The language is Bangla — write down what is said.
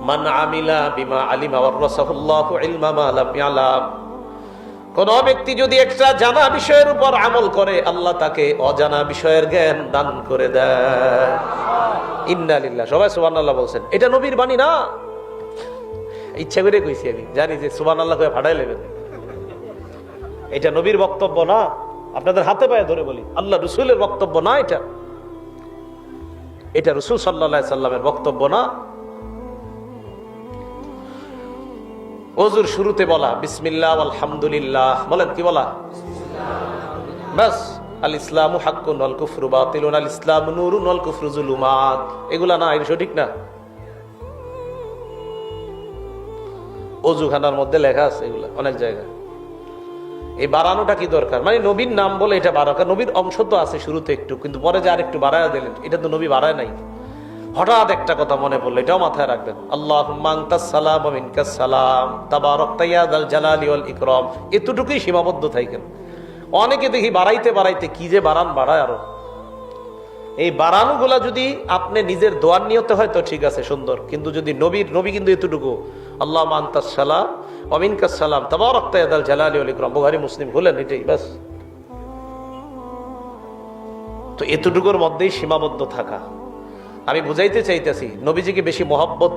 মান আমিলা বিমা আলিমা ওয়ারাসাহুল্লাহু ইলমা মা লাম ইয়ালাম। কোন ব্যক্তি যদি একটা জানা বিষয়ের উপর আমল করে, আল্লাহ তাকে অজানা বিষয়ের জ্ঞান দান করে দেয়। ইন্না লিল্লাহ। সবাই সুবহানাল্লাহ বলছেন। এটা নবীর বাণী না, ইচ্ছা করে কইছি আমি, জানি যে সুবহানাল্লাহ কয়ে ফাটাই নেবেন। এটা নবীর বক্তব্য না, আপনাদের হাতে পায়ে ধরে বলি, আল্লাহ রসুলের বক্তব্য না। এটা রসুল সাল্লাল্লাহু আলাইহি সাল্লামের বক্তব্য না। ওযুর শুরুতে বলা বিসমিল্লাহ আলহামদুলিল্লাহ, বলেন কি বলা? বাস। আল ইসলামু হাক্কুন ওয়াল কুফরু বাতিলুন, আল ইসলামু নূরুন ওয়াল কুফরু যুলুমাত। এগুলা না, এটা সঠিক না। ওযুখানার মধ্যে লেখা আছে এগুলা অনেক জায়গায়। এই বাড়ানোটা কি দরকার? মানে নবীর নাম বলে এটা বাড়ানো, নবীর অংশ তো আছে শুরুতে একটু, কিন্তু পরে যে আর একটু বাড়ায় দিলেন, এটা তো নবী বাড়ায় নাই। হঠাৎ একটা কথা মনে পড়লো, এটাও মাথায় রাখবেন। আল্লাহুম্মা আনতাস সালাম ওয়া মিনকাস সালাম তাবারাকতা ইয়া যাল জালালি ওয়াল ইকরাম। এতটুকুই সীমাবদ্ধ থাকেন। অনেকে দেখি বাড়াইতে বাড়াইতে কি যে বাড়ায় আরো। এই বাড়ানোগুলা যদি আপনি নিজের দোয়ার নিয়তে হয় তো ঠিক আছে, সুন্দর। কিন্তু যদি নবী কিন্তু এতটুকু, আল্লাহুম্মা আনতাস সালাম ওয়া মিনকাস সালাম তাবারাকতা ইয়া যাল জালালি ওয়াল ইকরাম, বুখারী মুসলিম খুলেন, এটাই বাস। তো এতটুকুর মধ্যেই সীমাবদ্ধ থাকা। আমি বুঝাইতে চাইতেছি, নবীজিকে বেশি মহব্বত